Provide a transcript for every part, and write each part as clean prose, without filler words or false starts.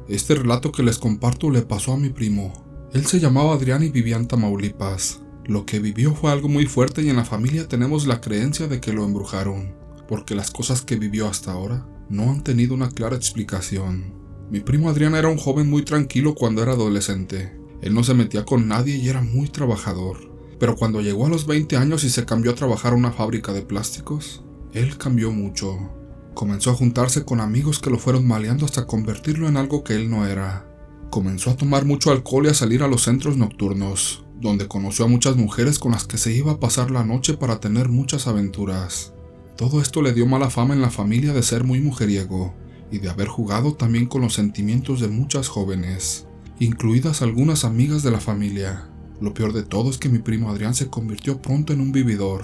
Este relato que les comparto le pasó a mi primo. Él se llamaba Adrián y vivía en Tamaulipas. Lo que vivió fue algo muy fuerte y en la familia tenemos la creencia de que lo embrujaron, porque las cosas que vivió hasta ahora no han tenido una clara explicación. Mi primo Adrián era un joven muy tranquilo cuando era adolescente. Él no se metía con nadie y era muy trabajador. Pero cuando llegó a los 20 años y se cambió a trabajar en una fábrica de plásticos, él cambió mucho. Comenzó a juntarse con amigos que lo fueron maleando hasta convertirlo en algo que él no era. Comenzó a tomar mucho alcohol y a salir a los centros nocturnos, donde conoció a muchas mujeres con las que se iba a pasar la noche para tener muchas aventuras. Todo esto le dio mala fama en la familia de ser muy mujeriego y de haber jugado también con los sentimientos de muchas jóvenes, incluidas algunas amigas de la familia. Lo peor de todo es que mi primo Adrián se convirtió pronto en un vividor.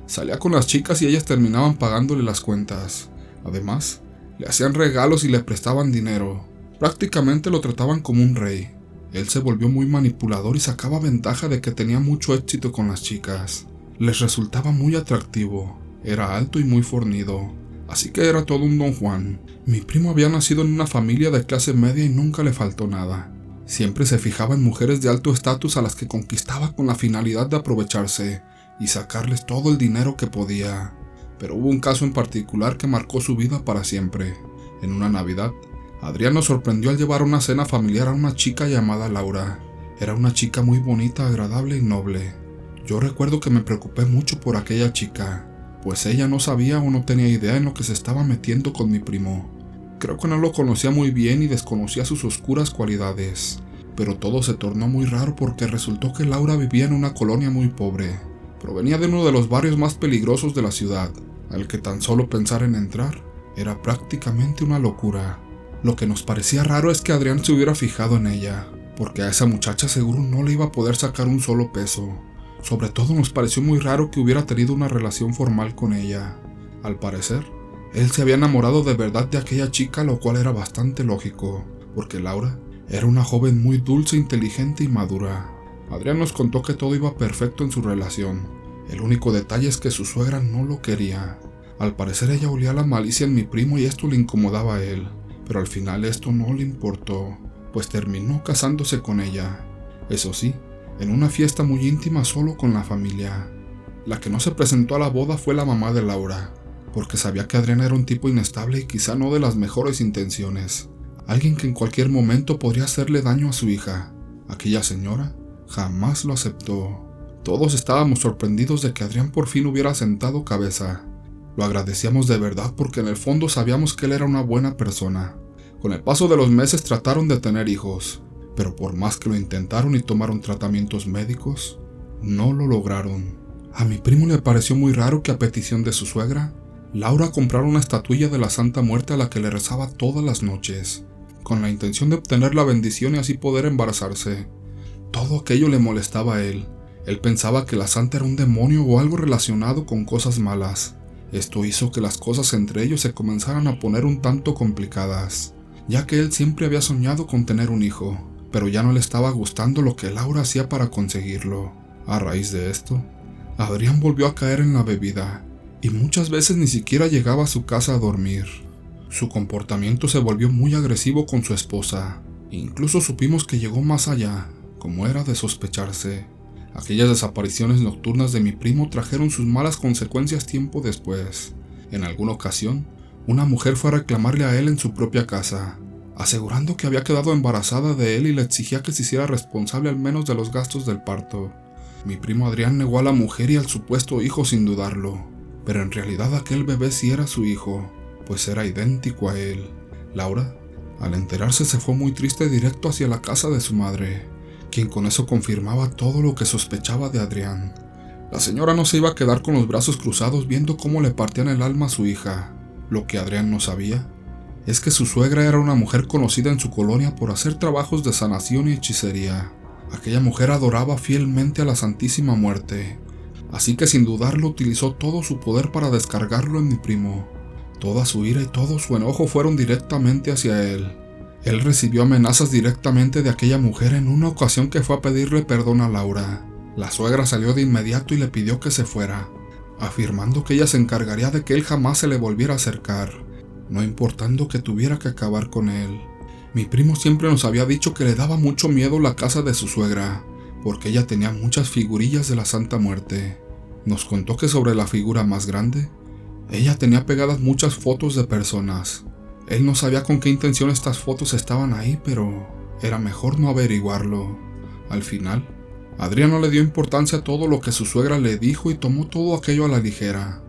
Salía con las chicas y ellas terminaban pagándole las cuentas. Además, le hacían regalos y le prestaban dinero. Prácticamente lo trataban como un rey. Él se volvió muy manipulador y sacaba ventaja de que tenía mucho éxito con las chicas. Les resultaba muy atractivo. Era alto y muy fornido, así que era todo un don Juan. Mi primo había nacido en una familia de clase media y nunca le faltó nada. Siempre se fijaba en mujeres de alto estatus a las que conquistaba con la finalidad de aprovecharse y sacarles todo el dinero que podía. Pero hubo un caso en particular que marcó su vida para siempre. En una Navidad, Adrián nos sorprendió al llevar a una cena familiar a una chica llamada Laura. Era una chica muy bonita, agradable y noble. Yo recuerdo que me preocupé mucho por aquella chica, pues ella no sabía o no tenía idea en lo que se estaba metiendo con mi primo. Creo que no lo conocía muy bien y desconocía sus oscuras cualidades, pero todo se tornó muy raro porque resultó que Laura vivía en una colonia muy pobre. Provenía de uno de los barrios más peligrosos de la ciudad, al que tan solo pensar en entrar era prácticamente una locura. Lo que nos parecía raro es que Adrián se hubiera fijado en ella, porque a esa muchacha seguro no le iba a poder sacar un solo peso. Sobre todo nos pareció muy raro que hubiera tenido una relación formal con ella. Al parecer, él se había enamorado de verdad de aquella chica, lo cual era bastante lógico, porque Laura era una joven muy dulce, inteligente y madura. Adrián nos contó que todo iba perfecto en su relación. El único detalle es que su suegra no lo quería. Al parecer ella olía la malicia en mi primo y esto le incomodaba a él, pero al final esto no le importó, pues terminó casándose con ella. Eso sí, en una fiesta muy íntima solo con la familia. La que no se presentó a la boda fue la mamá de Laura, porque sabía que Adrián era un tipo inestable y quizá no de las mejores intenciones. Alguien que en cualquier momento podría hacerle daño a su hija. Aquella señora jamás lo aceptó. Todos estábamos sorprendidos de que Adrián por fin hubiera sentado cabeza. Lo agradecíamos de verdad porque en el fondo sabíamos que él era una buena persona. Con el paso de los meses trataron de tener hijos, pero por más que lo intentaron y tomaron tratamientos médicos, no lo lograron. A mi primo le pareció muy raro que a petición de su suegra, Laura comprara una estatuilla de la Santa Muerte a la que le rezaba todas las noches, con la intención de obtener la bendición y así poder embarazarse. Todo aquello le molestaba a él. Él pensaba que la santa era un demonio o algo relacionado con cosas malas. Esto hizo que las cosas entre ellos se comenzaran a poner un tanto complicadas, ya que él siempre había soñado con tener un hijo, pero ya no le estaba gustando lo que Laura hacía para conseguirlo. A raíz de esto, Adrián volvió a caer en la bebida, y muchas veces ni siquiera llegaba a su casa a dormir. Su comportamiento se volvió muy agresivo con su esposa. Incluso supimos que llegó más allá, como era de sospecharse. Aquellas desapariciones nocturnas de mi primo trajeron sus malas consecuencias tiempo después. En alguna ocasión, una mujer fue a reclamarle a él en su propia casa, asegurando que había quedado embarazada de él y le exigía que se hiciera responsable al menos de los gastos del parto. Mi primo Adrián negó a la mujer y al supuesto hijo sin dudarlo, pero en realidad aquel bebé sí era su hijo, pues era idéntico a él. Laura, al enterarse, se fue muy triste directo hacia la casa de su madre, quien con eso confirmaba todo lo que sospechaba de Adrián. La señora no se iba a quedar con los brazos cruzados viendo cómo le partían el alma a su hija. Lo que Adrián no sabía es que su suegra era una mujer conocida en su colonia por hacer trabajos de sanación y hechicería. Aquella mujer adoraba fielmente a la Santísima Muerte, así que sin dudarlo utilizó todo su poder para descargarlo en mi primo. Toda su ira y todo su enojo fueron directamente hacia él. Él recibió amenazas directamente de aquella mujer en una ocasión que fue a pedirle perdón a Laura. La suegra salió de inmediato y le pidió que se fuera, afirmando que ella se encargaría de que él jamás se le volviera a acercar, no importando que tuviera que acabar con él. Mi primo siempre nos había dicho que le daba mucho miedo la casa de su suegra, porque ella tenía muchas figurillas de la Santa Muerte. Nos contó que sobre la figura más grande, ella tenía pegadas muchas fotos de personas. Él no sabía con qué intención estas fotos estaban ahí, pero era mejor no averiguarlo. Al final, Adrián no le dio importancia a todo lo que su suegra le dijo y tomó todo aquello a la ligera.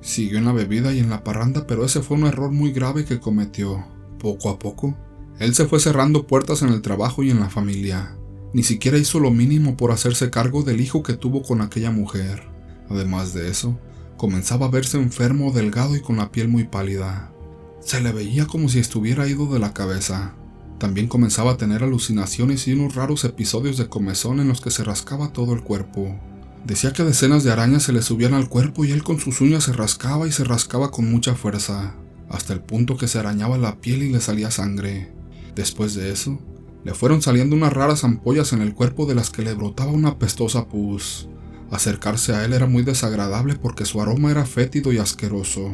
Siguió en la bebida y en la parranda, pero ese fue un error muy grave que cometió. Poco a poco, él se fue cerrando puertas en el trabajo y en la familia. Ni siquiera hizo lo mínimo por hacerse cargo del hijo que tuvo con aquella mujer. Además de eso, comenzaba a verse enfermo, delgado y con la piel muy pálida. Se le veía como si estuviera ido de la cabeza. También comenzaba a tener alucinaciones y unos raros episodios de comezón en los que se rascaba todo el cuerpo. Decía que decenas de arañas se le subían al cuerpo y él con sus uñas se rascaba y se rascaba con mucha fuerza, hasta el punto que se arañaba la piel y le salía sangre. Después de eso, le fueron saliendo unas raras ampollas en el cuerpo de las que le brotaba una apestosa pus. Acercarse a él era muy desagradable porque su aroma era fétido y asqueroso.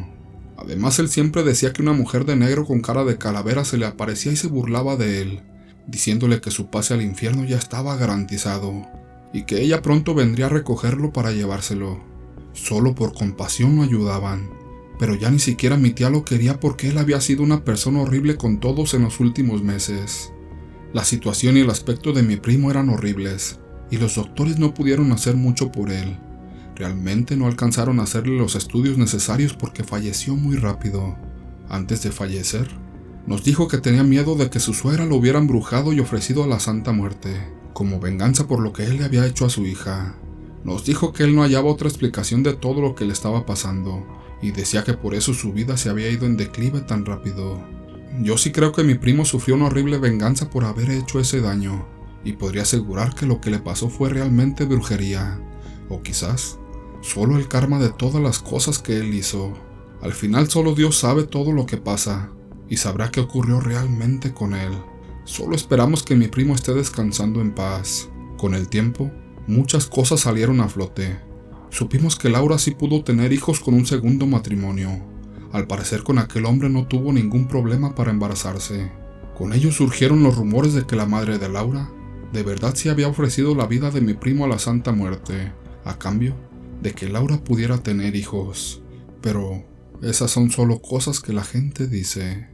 Además, él siempre decía que una mujer de negro con cara de calavera se le aparecía y se burlaba de él, diciéndole que su pase al infierno ya estaba garantizado, y que ella pronto vendría a recogerlo para llevárselo. Solo por compasión lo ayudaban, pero ya ni siquiera mi tía lo quería porque él había sido una persona horrible con todos en los últimos meses. La situación y el aspecto de mi primo eran horribles, y los doctores no pudieron hacer mucho por él. Realmente no alcanzaron a hacerle los estudios necesarios porque falleció muy rápido. Antes de fallecer, nos dijo que tenía miedo de que su suegra lo hubiera embrujado y ofrecido a la Santa Muerte, como venganza por lo que él le había hecho a su hija. Nos dijo que él no hallaba otra explicación de todo lo que le estaba pasando, y decía que por eso su vida se había ido en declive tan rápido. Yo sí creo que mi primo sufrió una horrible venganza por haber hecho ese daño, y podría asegurar que lo que le pasó fue realmente brujería, o quizás solo el karma de todas las cosas que él hizo. Al final solo Dios sabe todo lo que pasa, y sabrá qué ocurrió realmente con él. Solo esperamos que mi primo esté descansando en paz. Con el tiempo, muchas cosas salieron a flote. Supimos que Laura sí pudo tener hijos con un segundo matrimonio. Al parecer con aquel hombre no tuvo ningún problema para embarazarse. Con ello surgieron los rumores de que la madre de Laura de verdad sí había ofrecido la vida de mi primo a la Santa Muerte, a cambio de que Laura pudiera tener hijos. Pero esas son solo cosas que la gente dice.